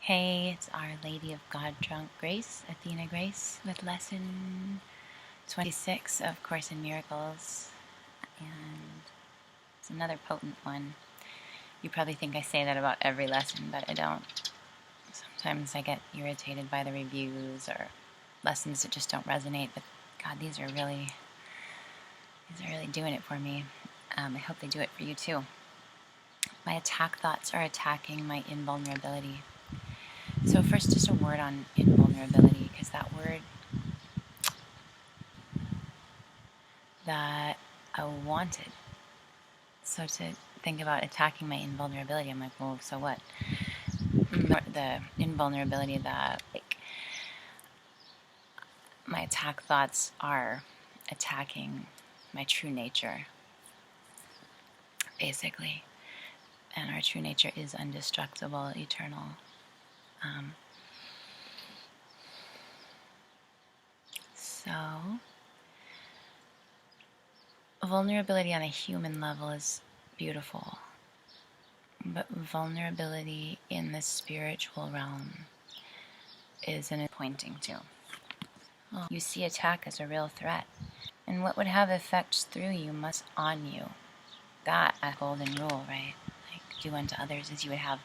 Hey, it's Our Lady of God Drunk Grace, Athena Grace, with lesson 26 of Course in Miracles. And it's another potent one. You probably think I say that about every lesson, but I don't. Sometimes I get irritated by the reviews or lessons that just don't resonate, but God, these are really doing it for me. I hope they do it for you too. My attack thoughts are attacking my invulnerability. So first, just a word on invulnerability, because that word that I wanted. So to think about attacking my invulnerability, I'm like, well, so what? The invulnerability that, like, my attack thoughts are attacking my true nature, basically. And our true nature is indestructible, eternal. So, vulnerability on a human level is beautiful, but vulnerability in the spiritual realm is an pointing to. You see attack as a real threat, and what would have effects through you must on you. That a golden rule, right? Like, do unto others as you would have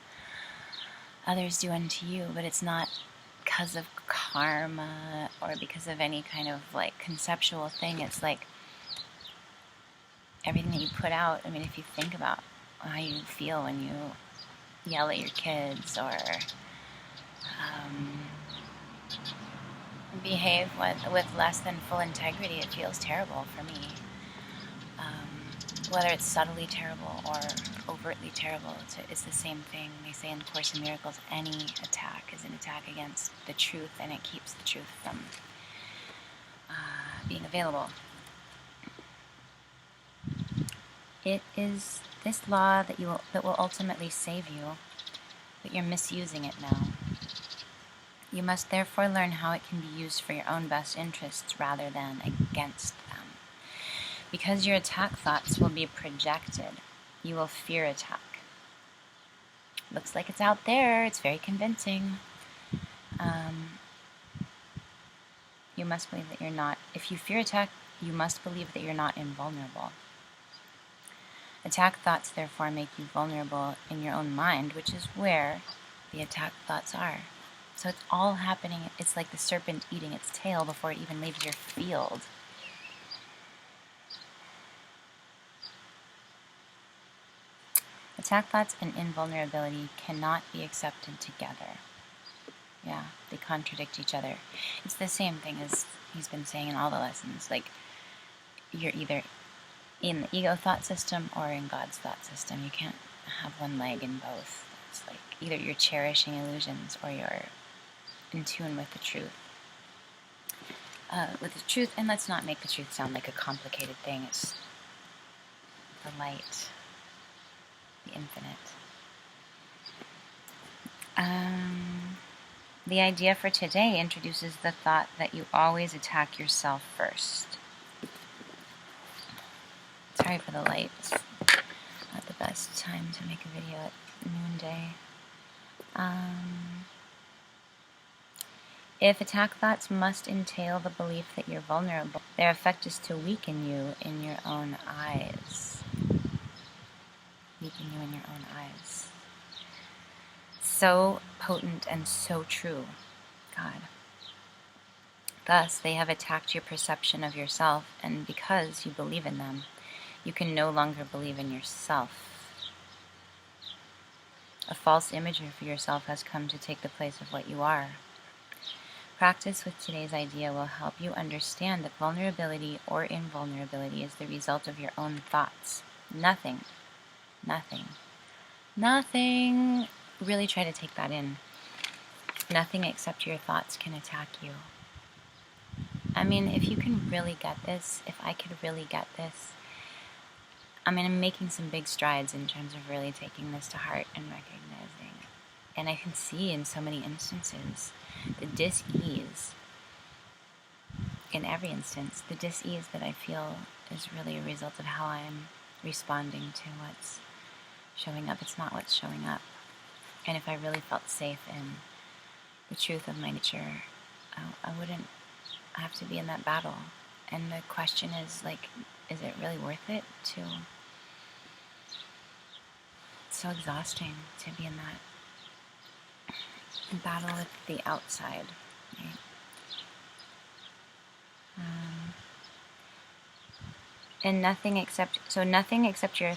others do unto you, but it's not because of karma or because of any kind of like conceptual thing. It's like everything that you put out. I mean, if you think about how you feel when you yell at your kids or behave with less than full integrity, it feels terrible for me. Whether it's subtly terrible or overtly terrible, it's the same thing. They say in Course in Miracles, any attack is an attack against the truth, and it keeps the truth from being available. It is this law that will ultimately save you, but you're misusing it now. You must therefore learn how it can be used for your own best interests rather than against them. Because your attack thoughts will be projected, you will fear attack. Looks like it's out there. It's very convincing. You must believe that you're not. If you fear attack, you must believe that you're not invulnerable. Attack thoughts, therefore, make you vulnerable in your own mind, which is where the attack thoughts are. So it's all happening. It's like the serpent eating its tail before it even leaves your field. Attack thoughts and invulnerability cannot be accepted together. Yeah, they contradict each other. It's the same thing as he's been saying in all the lessons. Like, you're either in the ego thought system or in God's thought system. You can't have one leg in both. It's like either you're cherishing illusions or you're in tune with the truth. And let's not make the truth sound like a complicated thing. It's the light, the infinite. The idea for today introduces the thought that you always attack yourself first. Sorry for the light. It's not the best time to make a video at noonday. If attack thoughts must entail the belief that you're vulnerable, their effect is to weaken you in your own eyes. Weaken you in your own eyes. So potent and so true, God. Thus, they have attacked your perception of yourself, and because you believe in them, you can no longer believe in yourself. A false image of yourself has come to take the place of what you are. Practice with today's idea will help you understand that vulnerability or invulnerability is the result of your own thoughts. Nothing. Really try to take that in. Nothing except your thoughts can attack you. I mean, if you can really get this, if I could really get this, I mean, I'm making some big strides in terms of really taking this to heart and recognizing. And I can see in so many instances the dis-ease. In every instance, the dis-ease that I feel is really a result of how I'm responding to what's showing up. It's not what's showing up. And if I really felt safe in the truth of my nature, I wouldn't have to be in that battle. And the question is, like, is it really worth it to... It's so exhausting to be in that battle with the outside, right? And nothing except your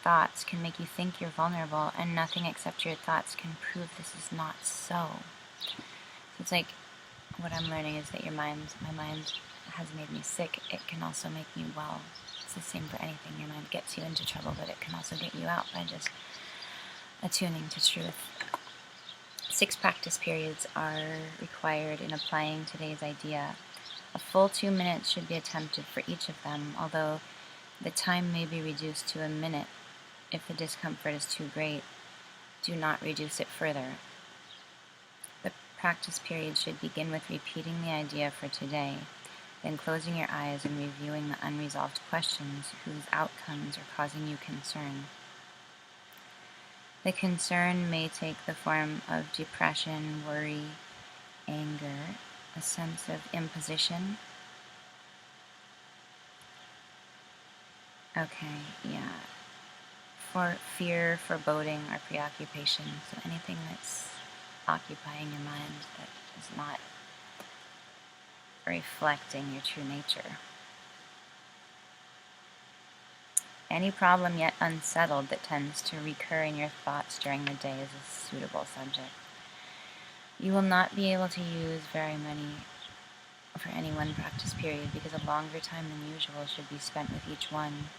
thoughts can make you think you're vulnerable, and nothing except your thoughts can prove this is not so. So it's like, what I'm learning is that my mind has made me sick. It can also make me well. It's the same for anything. Your mind gets you into trouble, but it can also get you out by just attuning to truth. 6 practice periods are required in applying today's idea. A full 2 minutes should be attempted for each of them, although the time may be reduced to a minute if the discomfort is too great. Do not reduce it further. The practice period should begin with repeating the idea for today, then closing your eyes and reviewing the unresolved questions whose outcomes are causing you concern. The concern may take the form of depression, worry, anger, a sense of imposition. Okay, yeah. For fear, foreboding, or preoccupation. So anything that's occupying your mind that is not reflecting your true nature. Any problem yet unsettled that tends to recur in your thoughts during the day is a suitable subject. You will not be able to use very many for any one practice period because a longer time than usual should be spent with each one.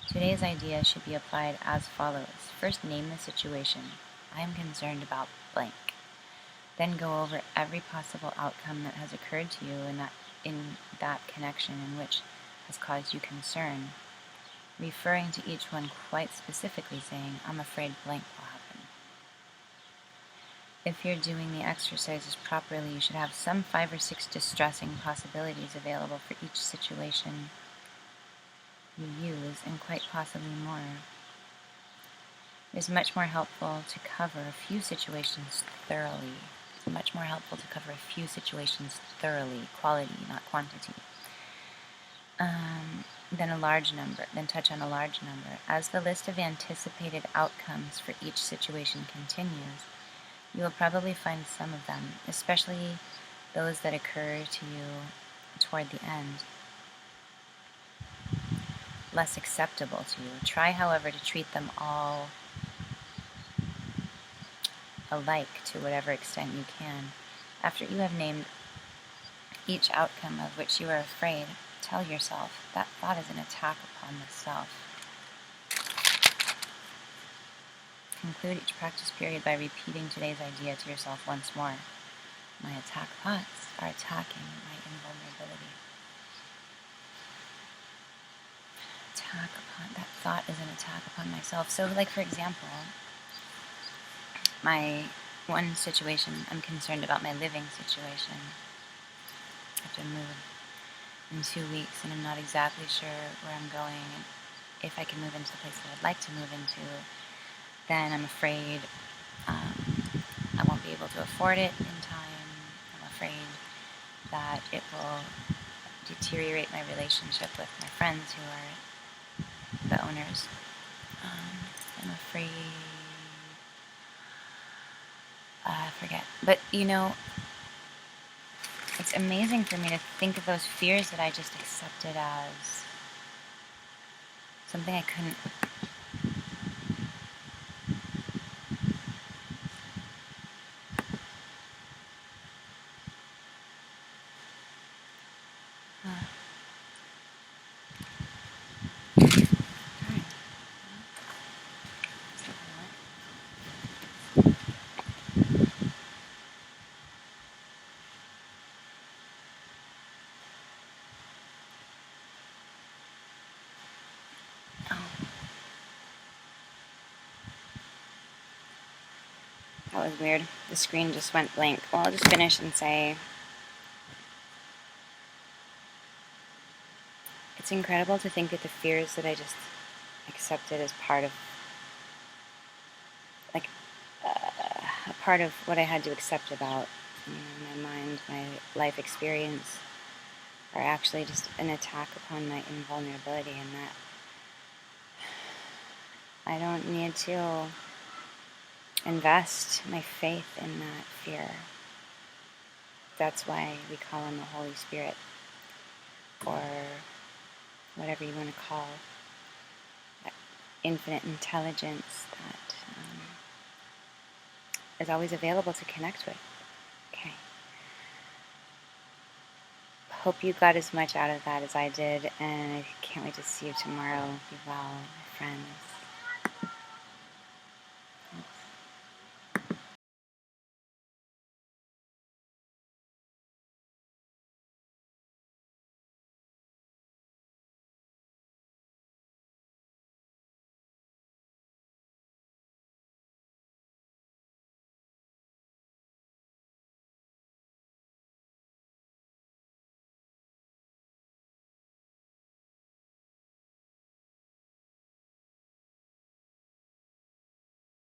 Today's idea should be applied as follows. First, name the situation. I am concerned about blank. Then go over every possible outcome that has occurred to you in that connection in which has caused you concern, referring to each one quite specifically, saying, I'm afraid blank will happen. If you're doing the exercises properly, you should have some 5 or 6 distressing possibilities available for each situation you use, and quite possibly more. It is much more helpful to cover a few situations thoroughly. It's much more helpful to cover a few situations thoroughly, quality, not quantity, than touch on a large number. As the list of anticipated outcomes for each situation continues, you will probably find some of them, especially those that occur to you toward the end, less acceptable to you. Try, however, to treat them all alike to whatever extent you can. After you have named each outcome of which you are afraid, tell yourself that thought is an attack upon the self. Conclude each practice period by repeating today's idea to yourself once more. My attack thoughts are attacking my invulnerability. That thought is an attack upon myself. So, like, for example, my one situation, I'm concerned about my living situation. I have to move in 2 weeks, and I'm not exactly sure where I'm going, and if I can move into the place that I'd like to move into. Then I'm afraid I won't be able to afford it in time. I'm afraid that it will deteriorate my relationship with my friends who are the owners. I'm afraid... I forget. But, it's amazing for me to think of those fears that I just accepted as something I couldn't... That was weird. The screen just went blank. Well, I'll just finish and say, it's incredible to think that the fears that I just accepted as part of, like, a part of what I had to accept about my mind, my life experience, are actually just an attack upon my invulnerability, and that I don't need to invest my faith in that fear. That's why we call on the Holy Spirit, or whatever you want to call that infinite intelligence that is always available to connect with. Okay. Hope you got as much out of that as I did, and I can't wait to see you tomorrow. Be well, my friends.